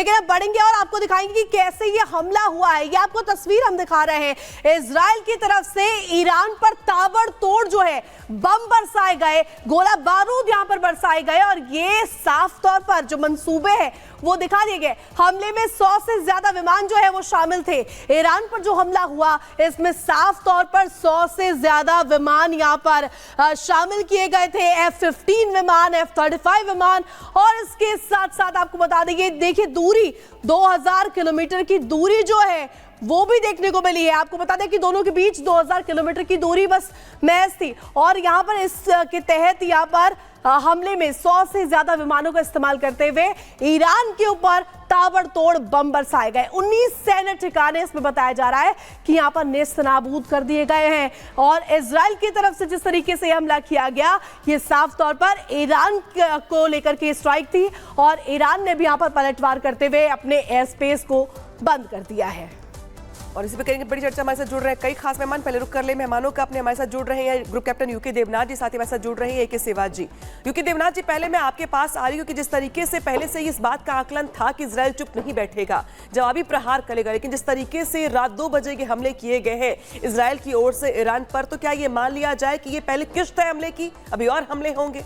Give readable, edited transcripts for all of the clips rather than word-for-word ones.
लेकिन अब बढ़ेंगे और आपको दिखाएंगे कि कैसे ये हमला हुआ है। ये आपको तस्वीर हम दिखा रहे हैं, इजराइल की तरफ से ईरान पर ताबड़तोड़ जो है बम बरसाए गए, गोला बारूद यहां पर बरसाए गए और ये साफ तौर पर जो मंसूबे हैं वो दिखा दिए गए। हमले में 100 से ज्यादा विमान जो है वो शामिल थे। ईरान पर जो हमला हुआ इसमें साफ तौर पर 100 से ज्यादा विमान यहां पर शामिल किए गए थे, F-15 विमान, F-35 विमान। और इसके साथ साथ आपको बता देंगे, देखिए दूरी 2000 किलोमीटर की दूरी जो है वो भी देखने को मिली है। आपको बता दें कि दोनों के बीच 2000 किलोमीटर की दूरी बस महज थी और यहां पर इसके तहत यहां पर हमले में 100 से ज्यादा विमानों का इस्तेमाल करते हुए ईरान के ऊपर ताबड़तोड़ बम बरसाए गए। 19 सैन्य ठिकाने इसमें बताया जा रहा है कि यहां पर नेस्तनाबूद कर दिए गए हैं। और इजराइल की तरफ से जिस तरीके से हमला किया गया, ये साफ तौर पर ईरान को लेकर के स्ट्राइक थी और ईरान ने भी यहां पर पलटवार करते हुए अपने एयर स्पेस को बंद कर दिया है। और इसी पे करेंगे बड़ी चर्चा। हमारे साथ जुड़ रहे हैं कई खास मेहमान। पहले रुक कर ले मेहमानों का अपने। हमारे साथ जुड़ रहे हैं ग्रुप कैप्टन यूके देवनाथ जी, साथ ही हमारे साथ जुड़ रहे हैं AK सेहवाग जी। यूके देवनाथ जी, पहले मैं आपके पास आ रही हूँ कि जिस तरीके से पहले से इस बात का आकलन था कि इजराइल चुप नहीं बैठेगा, जवाबी प्रहार करेगा, लेकिन जिस तरीके से रात 2 बजे के हमले किए गए हैं इजराइल की ओर से ईरान पर, तो क्या ये मान लिया जाए कि ये पहले किश्त है हमले की, अभी और हमले होंगे?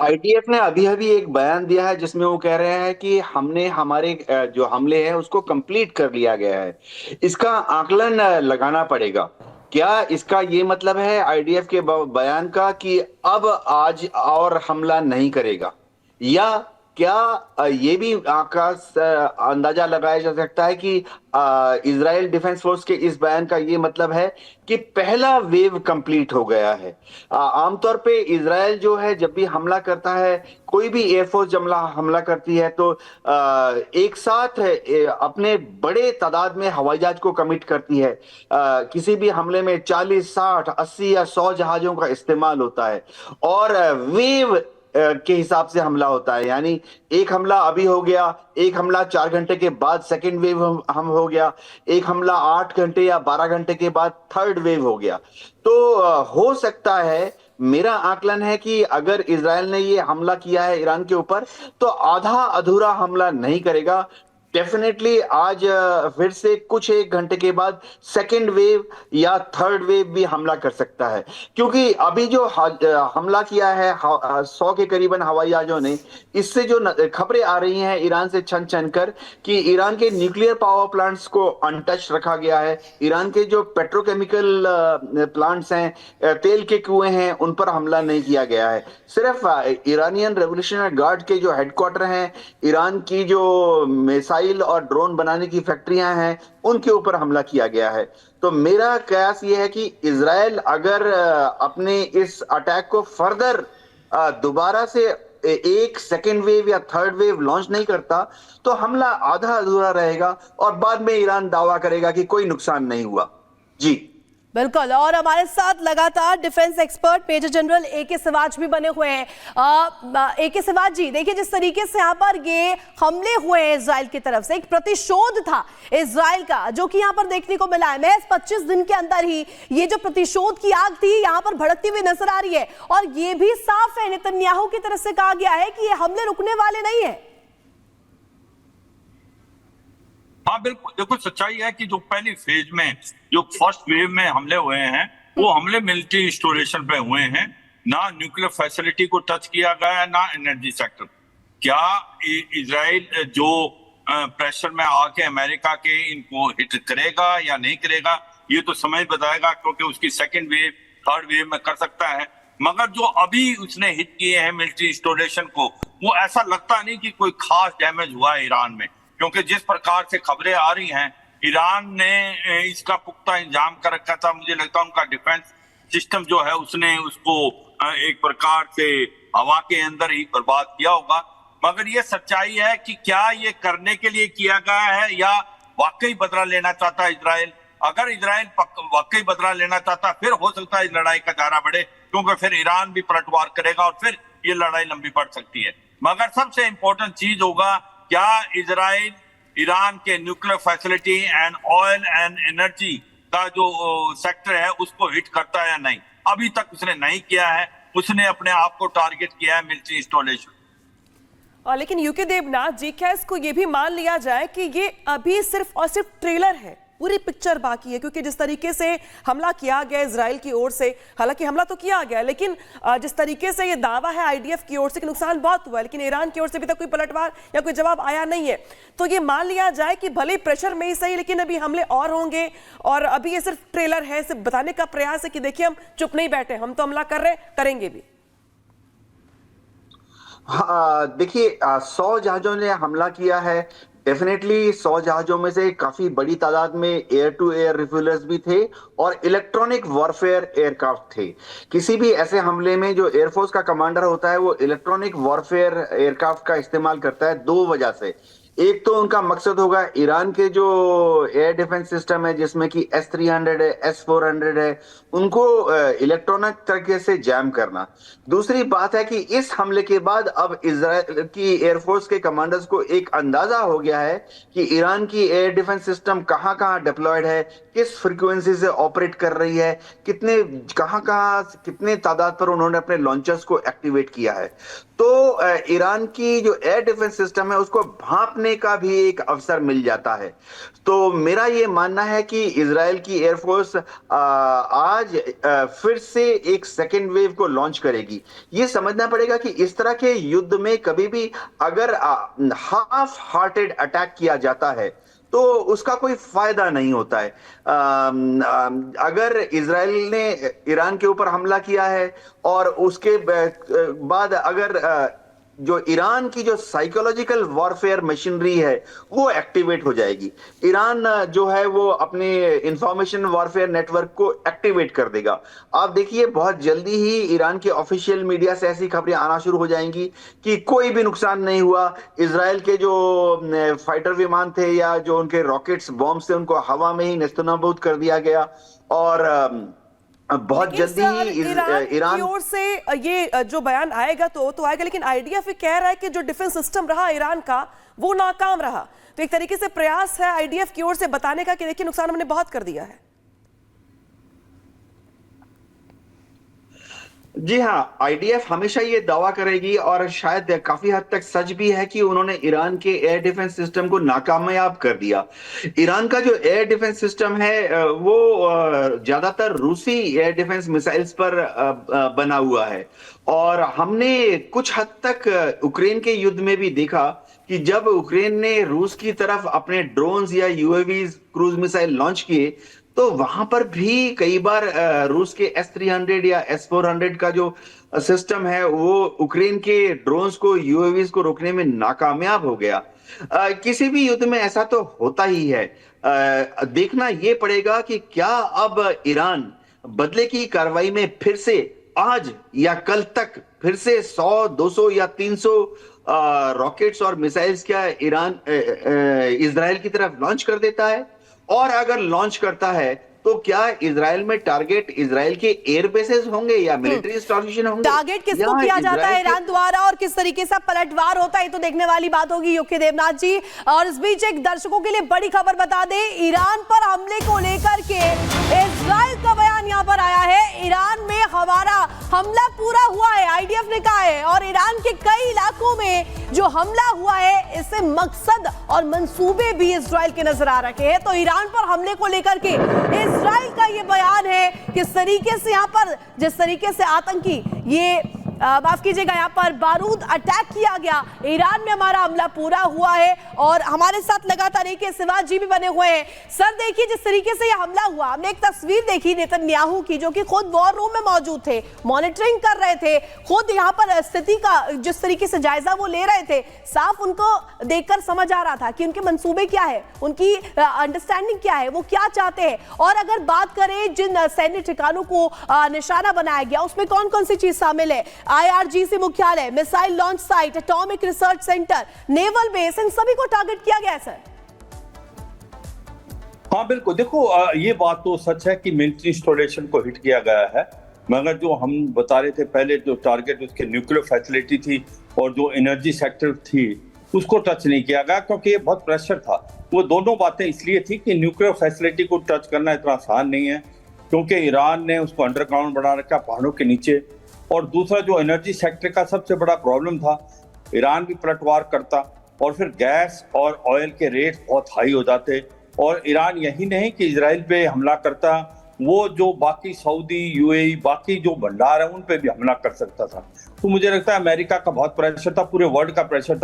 IDF ने अभी एक बयान दिया है जिसमें वो कह रहे हैं कि हमने हमारे जो हमले हैं उसको कंप्लीट कर लिया गया है। इसका आकलन लगाना पड़ेगा। क्या इसका ये मतलब है IDF के बयान का कि अब आज और हमला नहीं करेगा, या क्या ये भी अंदाजा लगाया जा सकता है कि इजराइल डिफेंस फोर्स के इस बयान का ये मतलब है कि पहला वेव कंप्लीट हो गया है? आमतौर पे इजराइल जो है जब भी हमला करता है, कोई भी एयरफोर्स जब हमला करती है तो एक साथ अपने बड़े तादाद में हवाई जहाज को कमिट करती है। किसी भी हमले में 40, 60, 80 या 100 जहाजों का इस्तेमाल होता है और वेव के हिसाब से हमला होता है। यानी एक हमला अभी हो गया, एक हमला 4 घंटे के बाद सेकेंड वेव हम हो गया, एक हमला 8 घंटे या 12 घंटे के बाद थर्ड वेव हो गया। तो हो सकता है, मेरा आकलन है कि अगर इजराइल ने ये हमला किया है ईरान के ऊपर तो आधा अधूरा हमला नहीं करेगा। डेफिनेटली आज फिर से कुछ 1 घंटे के बाद सेकेंड वेव या थर्ड वेव भी हमला कर सकता है, क्योंकि अभी जो हमला किया है 100 के करीबन हवाई जहाजों ने, इससे जो खबरें आ रही हैं ईरान से छन छन कर कि ईरान के न्यूक्लियर पावर प्लांट्स को अनटच रखा गया है, ईरान के जो पेट्रोकेमिकल प्लांट्स हैं, तेल के कुएं हैं, उन पर हमला नहीं किया गया है। सिर्फ ईरानियन रेवोल्यूशनरी गार्ड के जो हेडक्वार्टर हैं, ईरान की जो मिसाइल और ड्रोन बनाने की फैक्ट्रियां हैं, उनके ऊपर हमला किया गया है। तो मेरा कयास ये है कि इजराइल अगर अपने इस अटैक को फर्दर दोबारा से एक सेकेंड वेव या थर्ड वेव लॉन्च नहीं करता तो हमला आधा अधूरा रहेगा और बाद में ईरान दावा करेगा कि कोई नुकसान नहीं हुआ। जी बिल्कुल। और हमारे साथ लगातार defence expert major general AK Sehwag भी बने हुए हैं। AK सेहवाग जी, देखिए जिस तरीके से यहाँ पर ये हमले हुए हैं इजराइल की तरफ से, एक प्रतिशोध था इजराइल का जो कि यहाँ पर देखने को मिला है। महज 25 दिन के अंदर ही ये जो प्रतिशोध की आग थी यहाँ पर भड़कती हुई नजर आ रही है और ये भी साफ है, नेतन्याहू की तरफ से कहा गया है कि ये हमले रुकने वाले नहीं है। हाँ बिल्कुल, देखो सच्चाई है कि जो पहली फेज में, जो फर्स्ट वेव में हमले हुए हैं, वो हमले मिलिट्री इंस्टॉलेशन पे हुए हैं, ना न्यूक्लियर फैसिलिटी को टच किया गया, ना एनर्जी सेक्टर। क्या इजराइल जो प्रेशर में आके अमेरिका के इनको हिट करेगा या नहीं करेगा, ये तो समय बताएगा, क्योंकि उसकी सेकेंड वेव थर्ड वेव में कर सकता है। मगर जो अभी उसने हिट किए हैं मिलिट्री इंस्टॉलेशन को, वो ऐसा लगता नहीं कि कोई खास डैमेज हुआ है ईरान में, क्योंकि जिस प्रकार से खबरें आ रही हैं, ईरान ने इसका पुख्ता इंतजाम कर रखा था। मुझे लगता है उनका डिफेंस सिस्टम जो है उसने उसको एक प्रकार से हवा के अंदर ही बर्बाद किया होगा। मगर ये सच्चाई है कि क्या ये करने के लिए किया गया है या वाकई बदला लेना चाहता है इजराइल? अगर इजराइल वाकई बदला लेना चाहता, फिर हो सकता है इस लड़ाई का दायरा बढ़े, क्योंकि फिर ईरान भी पलटवार करेगा और फिर ये लड़ाई लंबी पड़ सकती है। मगर सबसे इंपॉर्टेंट चीज होगा, क्या इजराइल ईरान के nuclear facility and oil and energy का जो सेक्टर है उसको हिट करता है या नहीं? अभी तक उसने नहीं किया है, उसने अपने आप को टारगेट किया है मिलिट्री इंस्टॉलेशन। और लेकिन यूके देवनाथ जी, क्या इसको ये भी मान लिया जाए कि ये अभी सिर्फ और सिर्फ ट्रेलर है, पूरी पिक्चर बाकी है? क्योंकि जिस तरीके से हमला किया गया इजराइल की ओर से, हालांकि हमला तो किया गया, लेकिन जिस तरीके से ये दावा है आईडीएफ की ओर से कि नुकसान बहुत हुआ है, लेकिन ईरान की ओर से अभी तक कोई पलटवार या कोई जवाब आया नहीं है, तो ये मान लिया जाए कि भले प्रेशर में ही सही, लेकिन अभी हमले और होंगे और अभी ये सिर्फ ट्रेलर है, सिर्फ बताने का प्रयास है कि देखिए हम चुप नहीं बैठे, हम तो हमला कर रहे हैं, करेंगे भी। हाँ, देखिए 100 जहाजों ने हमला किया है। डेफिनेटली 100 जहाजों में से काफी बड़ी तादाद में एयर टू एयर रिफ्यूलर्स भी थे और इलेक्ट्रॉनिक वॉरफेयर एयरक्राफ्ट थे। किसी भी ऐसे हमले में जो एयरफोर्स का कमांडर होता है वो इलेक्ट्रॉनिक वॉरफेयर एयरक्राफ्ट का इस्तेमाल करता है दो वजह से। एक तो उनका मकसद होगा ईरान के जो एयर डिफेंस सिस्टम है जिसमें कि S-300 है, S-400 है, उनको इलेक्ट्रॉनिक तरीके से जैम करना। दूसरी बात है कि इस हमले के बाद अब इजराइल की एयरफोर्स के कमांडर्स को एक अंदाजा हो गया है कि ईरान की एयर डिफेंस सिस्टम कहां कहां डिप्लॉयड है, किस फ्रीक्वेंसी से ऑपरेट कर रही है, कितने तादाद पर उन्होंने अपने लॉन्चर्स को एक्टिवेट किया है। तो ईरान की जो एयर डिफेंस सिस्टम है उसको भांपने का भी एक अवसर मिल जाता है। तो मेरा ये मानना है कि इजराइल की एयरफोर्स आज फिर से एक सेकेंड वेव को लॉन्च करेगी। ये समझना पड़ेगा कि इस तरह के युद्ध में कभी भी अगर हाफ हार्टेड अटैक किया जाता है तो उसका कोई फायदा नहीं होता है। अगर इजराइल ने ईरान के ऊपर हमला किया है और उसके बाद अगर जो ईरान की जो साइकोलॉजिकल वॉरफेयर मशीनरी है वो एक्टिवेट हो जाएगी। ईरान जो है वो अपने इंफॉर्मेशन वॉरफेयर नेटवर्क को एक्टिवेट कर देगा। आप देखिए बहुत जल्दी ही ईरान के ऑफिशियल मीडिया से ऐसी खबरें आना शुरू हो जाएंगी कि कोई भी नुकसान नहीं हुआ, इजराइल के जो फाइटर विमान थे या जो उनके रॉकेट्स बॉम्ब से उनको हवा में ही नेस्तनाबूद कर दिया गया। और बहुत जल्दी ही ईरान की ओर से ये जो बयान आएगा तो आएगा, लेकिन आईडीएफ ये कह रहा है कि जो डिफेंस सिस्टम रहा ईरान का वो नाकाम रहा। तो एक तरीके से प्रयास है आईडीएफ की ओर से बताने का कि देखिए नुकसान हमने बहुत कर दिया है। जी हाँ, आईडीएफ हमेशा ये दावा करेगी और शायद काफी हद तक सच भी है कि उन्होंने ईरान के एयर डिफेंस सिस्टम को नाकामयाब कर दिया। ईरान का जो एयर डिफेंस सिस्टम है वो ज्यादातर रूसी एयर डिफेंस मिसाइल्स पर बना हुआ है और हमने कुछ हद तक यूक्रेन के युद्ध में भी देखा कि जब यूक्रेन ने रूस की तरफ अपने ड्रोन्स या यूएवीज क्रूज मिसाइल लॉन्च किए तो वहां पर भी कई बार रूस के S-300 या S-400 का जो सिस्टम है वो यूक्रेन के ड्रोन्स को यूएवीज को रोकने में नाकामयाब हो गया। किसी भी युद्ध में ऐसा तो होता ही है। देखना ये पड़ेगा कि क्या अब ईरान बदले की कार्रवाई में फिर से आज या कल तक फिर से 100, 200 या 300 रॉकेट्स और मिसाइल्स क्या ईरान इजराइल की तरफ लॉन्च कर देता है। और अगर लॉन्च करता है तो क्या इजराइल में टारगेट इजराइल के एयर बेसेस होंगे या मिलिट्री इंस्टॉलेशन होंगे? टारगेट किसको किया जाता है ईरान द्वारा और किस तरीके से पलटवार होता है तो देखने वाली बात होगी यूके देवनाथ जी। और इस बीच एक दर्शकों के लिए बड़ी खबर बता दें, ईरान पर हमले को लेकर के इजराइल का बयान यहां पर आया है। ईरान में हमारा हमला पूरा हुआ है, आईडीएफ ने कहा है, और ईरान के कई इलाकों में जो हमला हुआ है इससे मकसद और मंसूबे भी इजराइल के नजर आ रखे हैं। तो ईरान पर हमले को लेकर के इजराइल का ये बयान है, किस तरीके से यहां पर जिस तरीके से आतंकी ये माफ कीजिएगा यहाँ पर बारूद अटैक किया गया, ईरान में हमारा हमला पूरा हुआ है। और हमारे साथ लगातार एक शिवाज जी भी बने हुए हैं। सर देखिए जिस तरीके से यह हमला हुआ, हमने एक तस्वीर देखी नेतन्याहू की जो कि खुद वॉर रूम में मौजूद थे, मॉनिटरिंग कर रहे थे, खुद यहाँ पर स्थिति का जिस तरीके से जायजा वो ले रहे थे, साफ उनको देखकर समझ आ रहा था कि उनके मंसूबे क्या है, उनकी अंडरस्टैंडिंग क्या है, वो क्या चाहते हैं। और अगर बात करें जिन सैन्य ठिकानों को निशाना बनाया गया उसमें कौन कौन सी चीज शामिल है, IRGC मुख्यालय, missile launch site, atomic research centre, naval base, इन सभी को टारगेट किया गया है सर। हाँ बिल्कुल, देखो ये बात तो सच है कि मिलिट्री इंस्टॉलेशन को हिट किया गया है, मगर जो हम बता रहे थे पहले जो टारगेट उसके न्यूक्लियर फैसिलिटी थी और जो एनर्जी सेक्टर थी उसको टच नहीं किया गया क्योंकि ये बहुत प्रेशर था। वो दोनों बातें इसलिए थी कि न्यूक्लियर फैसिलिटी को टच करना इतना आसान नहीं है क्योंकि ईरान ने उसको अंडरग्राउंड बना रखा पहाड़ों के नीचे, और दूसरा जो एनर्जी सेक्टर का सबसे बड़ा प्रॉब्लम था ईरान भी पलटवार करता और फिर गैस और ऑयल के रेट बहुत हाई हो जाते और ईरान यही नहीं कि इजराइल पे हमला करता, वो जो बाकी सऊदी, यूएई, बाकी जो भंडार है उन पे भी हमला कर सकता था। तो मुझे लगता है अमेरिका का बहुत प्रेशर था, पूरे वर्ल्ड का प्रेशर था।